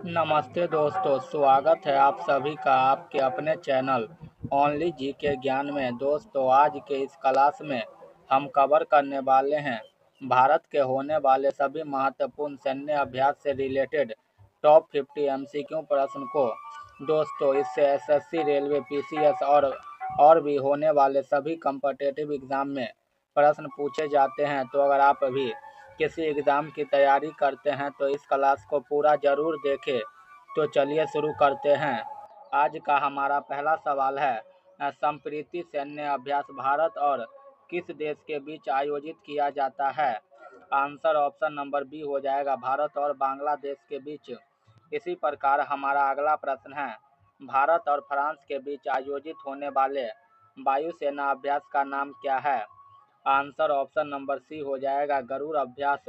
नमस्ते दोस्तों, स्वागत है आप सभी का आपके अपने चैनल ओनली जी के ज्ञान में। दोस्तों, आज के इस क्लास में हम कवर करने वाले हैं भारत के होने वाले सभी महत्वपूर्ण सैन्य अभ्यास से रिलेटेड टॉप 50 एमसीक्यू प्रश्न को। दोस्तों, इससे एसएससी, रेलवे, पीसीएस और भी होने वाले सभी कॉम्पिटिटिव एग्जाम में प्रश्न पूछे जाते हैं। तो अगर आप अभी किसी एग्ज़ाम की तैयारी करते हैं तो इस क्लास को पूरा ज़रूर देखें। तो चलिए शुरू करते हैं। आज का हमारा पहला सवाल है, संप्रीति सैन्य अभ्यास भारत और किस देश के बीच आयोजित किया जाता है? आंसर ऑप्शन नंबर बी हो जाएगा, भारत और बांग्लादेश के बीच। इसी प्रकार हमारा अगला प्रश्न है, भारत और फ्रांस के बीच आयोजित होने वाले वायुसेना अभ्यास का नाम क्या है? आंसर ऑप्शन नंबर सी हो जाएगा, गरुड़ अभ्यास।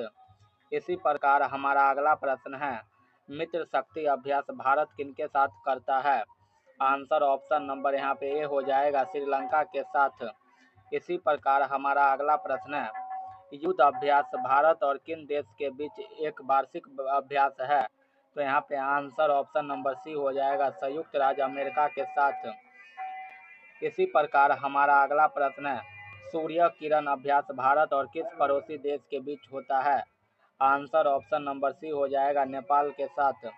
इसी प्रकार हमारा अगला प्रश्न है, मित्र शक्ति अभ्यास भारत किनके साथ करता है? आंसर ऑप्शन नंबर यहाँ पे ए हो जाएगा, श्रीलंका के साथ। इसी प्रकार हमारा अगला प्रश्न है, युद्ध अभ्यास भारत और किन देश के बीच एक वार्षिक अभ्यास है? तो यहाँ पे आंसर ऑप्शन नंबर सी हो जाएगा, संयुक्त राज्य अमेरिका के साथ। इसी प्रकार हमारा अगला प्रश्न है, सूर्य किरण अभ्यास भारत और किस पड़ोसी देश के बीच होता है? आंसर ऑप्शन नंबर सी हो जाएगा, नेपाल के साथ।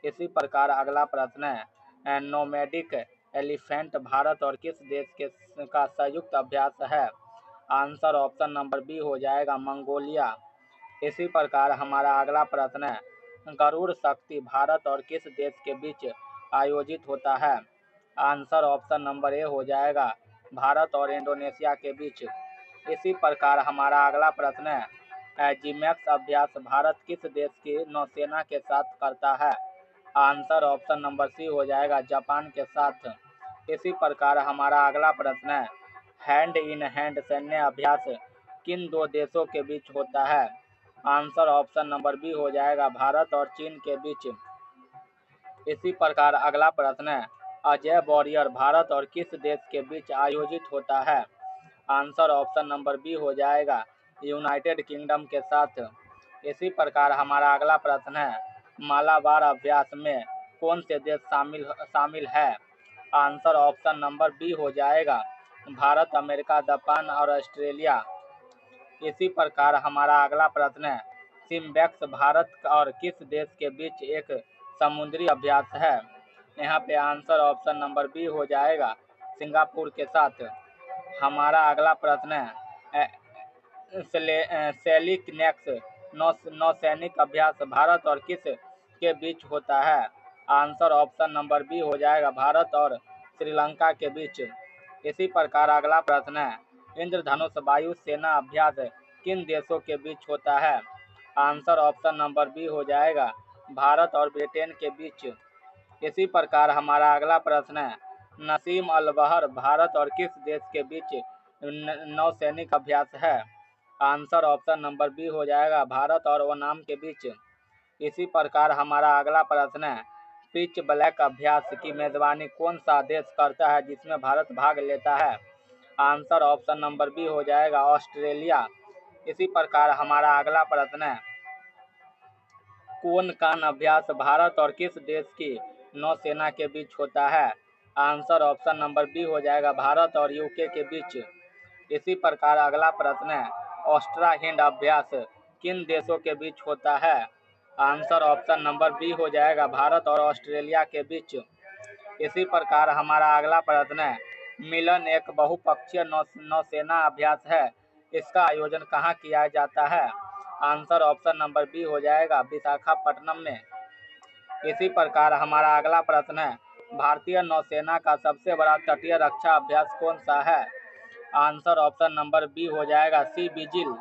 इसी प्रकार अगला प्रश्न है, नोमैडिक एलिफेंट भारत और किस देश का संयुक्त अभ्यास है? आंसर ऑप्शन नंबर बी हो जाएगा, मंगोलिया। इसी प्रकार हमारा अगला प्रश्न है, गरुड़ शक्ति भारत और किस देश के बीच आयोजित होता है? आंसर ऑप्शन नंबर ए हो जाएगा, भारत और इंडोनेशिया के बीच। इसी प्रकार हमारा अगला प्रश्न है, जिमैक्स अभ्यास भारत किस देश की नौसेना के साथ करता है? आंसर ऑप्शन नंबर सी हो जाएगा, जापान के साथ। इसी प्रकार हमारा अगला प्रश्न है, हैंड इन हैंड सैन्य अभ्यास किन दो देशों के बीच होता है? आंसर ऑप्शन नंबर बी हो जाएगा, भारत और चीन के बीच। इसी प्रकार अगला प्रश्न है, अजय वॉरियर भारत और किस देश के बीच आयोजित होता है? आंसर ऑप्शन नंबर बी हो जाएगा, यूनाइटेड किंगडम के साथ। इसी प्रकार हमारा अगला प्रश्न है, मालाबार अभ्यास में कौन से देश शामिल है? आंसर ऑप्शन नंबर बी हो जाएगा, भारत, अमेरिका, जापान और ऑस्ट्रेलिया। इसी प्रकार हमारा अगला प्रश्न है, सिम्बैक्स भारत और किस देश के बीच एक समुद्री अभ्यास है? यहाँ पे आंसर ऑप्शन नंबर बी हो जाएगा, सिंगापुर के साथ। हमारा अगला प्रश्न है, सेलिकनेक्स नौसैनिक अभ्यास भारत और किस के बीच होता है? आंसर ऑप्शन नंबर बी हो जाएगा, भारत और श्रीलंका के बीच। इसी प्रकार अगला प्रश्न है, इंद्रधनुष वायु सेना अभ्यास किन देशों के बीच होता है? आंसर ऑप्शन नंबर बी हो जाएगा, भारत और ब्रिटेन के बीच। इसी प्रकार हमारा अगला प्रश्न है, नसीम अल बहर भारत और किस देश के बीच नौसैनिक अभ्यास है? आंसर ऑप्शन नंबर बी हो जाएगा, भारत और ओमान के बीच। इसी प्रकार हमारा अगला प्रश्न है, पिच ब्लैक अभ्यास की मेजबानी कौन सा देश करता है जिसमें भारत भाग लेता है? आंसर ऑप्शन नंबर बी हो जाएगा, ऑस्ट्रेलिया। इसी प्रकार हमारा अगला प्रश्न है, कोनकान अभ्यास भारत और किस देश की नौसेना के बीच होता है? आंसर ऑप्शन नंबर बी हो जाएगा, भारत और यूके के बीच। इसी प्रकार अगला प्रश्न है, ऑस्ट्रा हिंद अभ्यास किन देशों के बीच होता है? आंसर ऑप्शन नंबर बी हो जाएगा, भारत और ऑस्ट्रेलिया के बीच। इसी प्रकार हमारा अगला प्रश्न है, मिलन एक बहुपक्षीय नौसेना अभ्यास है, इसका आयोजन कहाँ किया जाता है? आंसर ऑप्शन नंबर बी हो जाएगा, विशाखापट्टनम में। इसी प्रकार हमारा अगला प्रश्न है, भारतीय नौसेना का सबसे बड़ा तटीय रक्षा अभ्यास कौन सा है? आंसर ऑप्शन नंबर बी हो जाएगा, सी विजिल।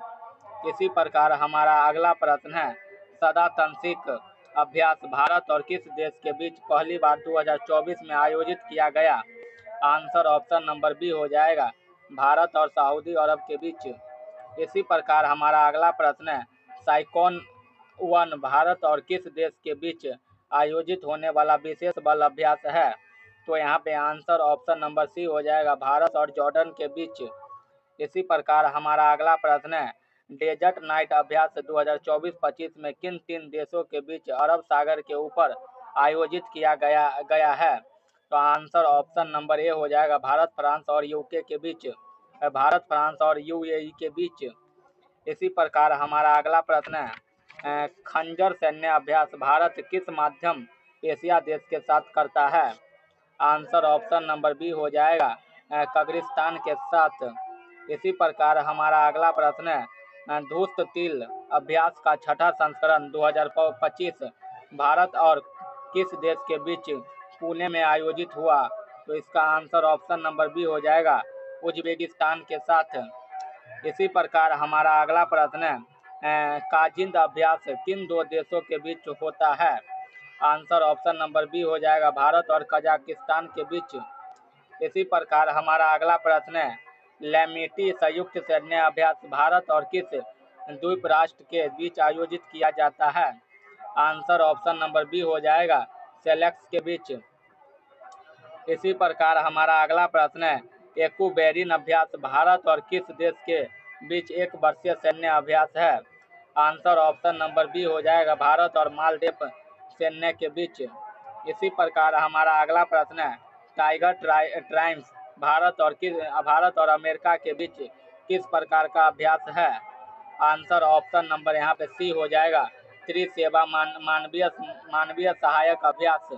इसी प्रकार हमारा अगला प्रश्न है, सदा तंसिक अभ्यास भारत और किस देश के बीच पहली बार 2024 में आयोजित किया गया? आंसर ऑप्शन नंबर बी हो जाएगा, भारत और सऊदी अरब के बीच। इसी प्रकार हमारा अगला प्रश्न है, साइक्लोन 1 भारत और किस देश के बीच आयोजित होने वाला विशेष बल अभ्यास है? तो यहाँ पे आंसर ऑप्शन नंबर सी हो जाएगा, भारत और जॉर्डन के बीच। इसी प्रकार हमारा अगला प्रश्न है, डेजर्ट नाइट अभ्यास 2024-25 में किन तीन देशों के बीच अरब सागर के ऊपर आयोजित किया गया है? तो आंसर ऑप्शन नंबर ए हो जाएगा, भारत, फ्रांस और यूके के बीच, भारत, फ्रांस और यूएई के बीच। इसी प्रकार हमारा अगला प्रश्न है, खंजर सैन्य अभ्यास भारत किस माध्यम एशिया देश के साथ करता है? आंसर ऑप्शन नंबर बी हो जाएगा, कब्रिस्तान के साथ। इसी प्रकार हमारा अगला प्रश्न है, धूस्त तिल अभ्यास का छठा संस्करण 2025 भारत और किस देश के बीच पुणे में आयोजित हुआ? तो इसका आंसर ऑप्शन नंबर बी हो जाएगा, उज्बेकिस्तान के साथ। इसी प्रकार हमारा अगला प्रश्न है, काजिंद अभ्यास किन दो देशों के बीच होता है? आंसर ऑप्शन नंबर बी हो जाएगा, भारत और कजाकिस्तान के बीच। इसी प्रकार हमारा अगला प्रश्न है, लेमिटी संयुक्त सैन्य अभ्यास भारत और किस द्वीप राष्ट्र के बीच आयोजित किया जाता है? आंसर ऑप्शन नंबर बी हो जाएगा, सेलेक्स के बीच। इसी प्रकार हमारा अगला प्रश्न है, एक्यूबेरिन अभ्यास भारत और किस देश के बीच एक वर्षीय सैन्य अभ्यास है? आंसर ऑप्शन नंबर बी हो जाएगा, भारत और मालदीव सैन्य के बीच। इसी प्रकार हमारा अगला प्रश्न है, टाइगर ट्राइम्स भारत और अमेरिका के बीच किस प्रकार का अभ्यास है? आंसर ऑप्शन नंबर यहाँ पे सी हो जाएगा, त्रिसेवा मानवीय सहायक अभ्यास।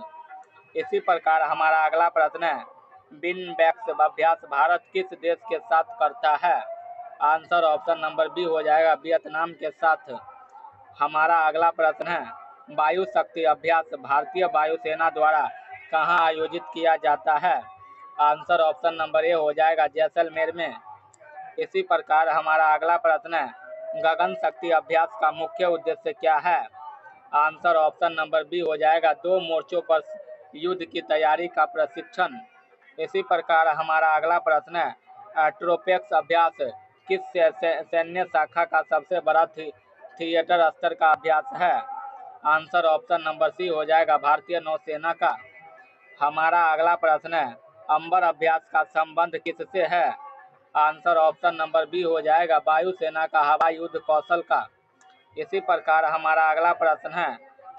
इसी प्रकार हमारा अगला प्रश्न है, बिनबैक्स अभ्यास भारत किस देश के साथ करता है? आंसर ऑप्शन नंबर बी हो जाएगा, वियतनाम के साथ। हमारा अगला प्रश्न है, वायु शक्ति अभ्यास भारतीय वायुसेना द्वारा कहाँ आयोजित किया जाता है? आंसर ऑप्शन नंबर ए हो जाएगा, जैसलमेर में। इसी प्रकार हमारा अगला प्रश्न है, गगन शक्ति अभ्यास का मुख्य उद्देश्य क्या है? आंसर ऑप्शन नंबर बी हो जाएगा, दो मोर्चों पर युद्ध की तैयारी का प्रशिक्षण। इसी प्रकार हमारा अगला प्रश्न है, ट्रोपेक्स अभ्यास किस सैन्य शाखा का सबसे बड़ा थिएटर स्तर का अभ्यास है? आंसर ऑप्शन नंबर सी हो जाएगा, भारतीय नौसेना का। हमारा अगला प्रश्न है, अंबर अभ्यास का संबंध किससे है? आंसर ऑप्शन नंबर बी हो जाएगा, वायुसेना का हवाई युद्ध कौशल का। इसी प्रकार हमारा अगला प्रश्न है,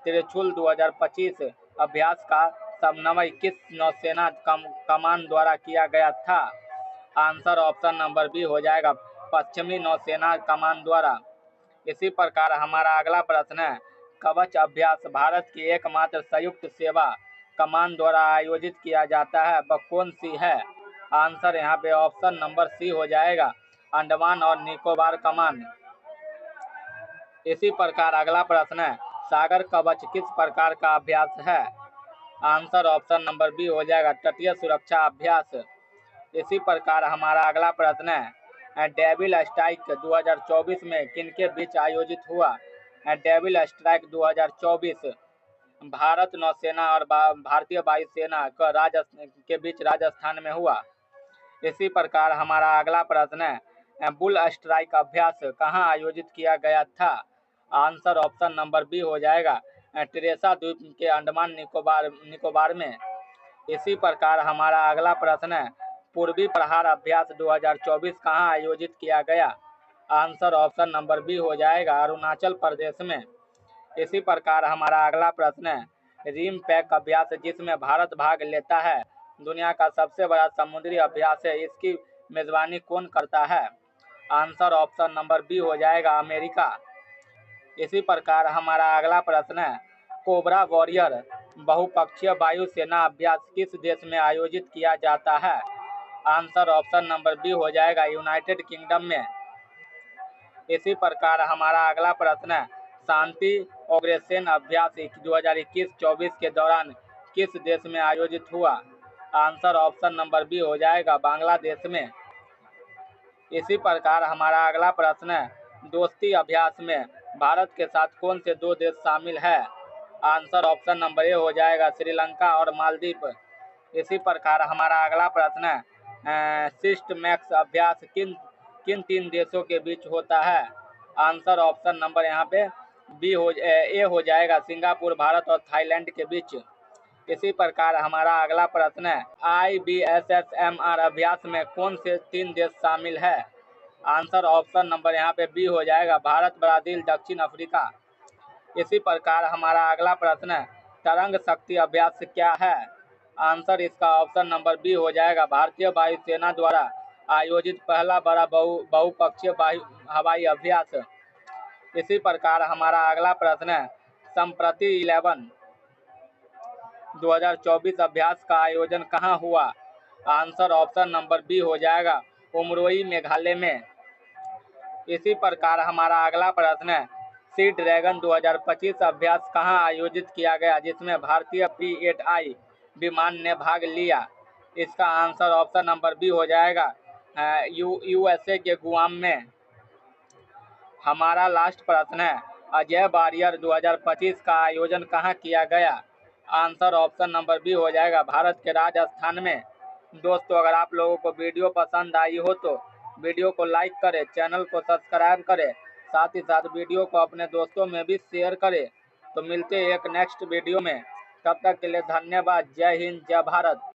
त्रिशूल 2025 अभ्यास का समन्वय किस नौसेना कमान द्वारा किया गया था? आंसर ऑप्शन नंबर बी हो जाएगा, पश्चिमी नौसेना कमान द्वारा। इसी प्रकार हमारा अगला प्रश्न है, कवच अभ्यास भारत की एकमात्र संयुक्त सेवा कमान द्वारा आयोजित किया जाता है, वह कौन सी है? आंसर यहाँ पे ऑप्शन नंबर सी हो जाएगा, अंडमान और निकोबार कमान। इसी प्रकार अगला प्रश्न है, सागर कवच किस प्रकार का अभ्यास है? आंसर ऑप्शन नंबर बी हो जाएगा, तटीय सुरक्षा अभ्यास। इसी प्रकार हमारा अगला प्रश्न है, डेविल स्ट्राइक 2024 में किनके बीच आयोजित हुआ? डेविल स्ट्राइक 2024 भारत नौसेना और भारतीय वायुसेना के बीच राजस्थान में हुआ। इसी प्रकार हमारा अगला प्रश्न है, बुल स्ट्राइक अभ्यास कहाँ आयोजित किया गया था? आंसर ऑप्शन नंबर बी हो जाएगा, टेरेसा द्वीप के अंडमान निकोबार में। इसी प्रकार हमारा अगला प्रश्न है, पूर्वी प्रहार अभ्यास 2024 कहाँ आयोजित किया गया? आंसर ऑप्शन नंबर बी हो जाएगा, अरुणाचल प्रदेश में। इसी प्रकार हमारा अगला प्रश्न है, रिम पैक अभ्यास जिसमें भारत भाग लेता है दुनिया का सबसे बड़ा समुद्री अभ्यास है, इसकी मेजबानी कौन करता है? आंसर ऑप्शन नंबर बी हो जाएगा, अमेरिका। इसी प्रकार हमारा अगला प्रश्न है, कोबरा वॉरियर बहुपक्षीय वायुसेना अभ्यास किस देश में आयोजित किया जाता है? आंसर ऑप्शन नंबर बी हो जाएगा, यूनाइटेड किंगडम में। इसी प्रकार हमारा अगला प्रश्न है, शांति ऑपरेशन अभ्यास 2021-24 के दौरान किस देश में आयोजित हुआ? आंसर ऑप्शन नंबर बी हो जाएगा, बांग्लादेश में। इसी प्रकार हमारा अगला प्रश्न है, दोस्ती अभ्यास में भारत के साथ कौन से दो देश शामिल है? आंसर ऑप्शन नंबर ए हो जाएगा, श्रीलंका और मालदीव। इसी प्रकार हमारा अगला प्रश्न है, सिस्ट मैक्स अभ्यास किन किन तीन देशों के बीच होता है? आंसर ऑप्शन नंबर यहाँ पे ए हो जाएगा, सिंगापुर, भारत और थाईलैंड के बीच। इसी प्रकार हमारा अगला प्रश्न है, IBSSMR अभ्यास में कौन से तीन देश शामिल है? आंसर ऑप्शन नंबर यहाँ पे बी हो जाएगा, भारत, ब्राजील, दक्षिण अफ्रीका। इसी प्रकार हमारा अगला प्रश्न है, तरंग शक्ति अभ्यास क्या है? आंसर इसका ऑप्शन नंबर बी हो जाएगा। भारतीय वायुसेना द्वारा आयोजित पहला बड़ा बहुपक्षीय हवाई अभ्यास। इसी प्रकार हमारा अगला प्रश्न है, संप्रति 11 2024 अभ्यास का आयोजन कहाँ हुआ? आंसर ऑप्शन नंबर बी हो जाएगा, उमरोई मेघालय में। इसी प्रकार हमारा अगला प्रश्न है, सी ड्रैगन 2025 अभ्यास कहाँ आयोजित किया गया जिसमें भारतीय P-8I विमान ने भाग लिया? इसका आंसर ऑप्शन नंबर बी हो जाएगा, USA के गुआम में। हमारा लास्ट प्रश्न है, अजय वारियर 2025 का आयोजन कहाँ किया गया? आंसर ऑप्शन नंबर बी हो जाएगा, भारत के राजस्थान में। दोस्तों, अगर आप लोगों को वीडियो पसंद आई हो तो वीडियो को लाइक करें, चैनल को सब्सक्राइब करें, साथ ही साथ वीडियो को अपने दोस्तों में भी शेयर करें। तो मिलते हैं एक नेक्स्ट वीडियो में, तब तक के लिए धन्यवाद। जय हिंद, जय भारत।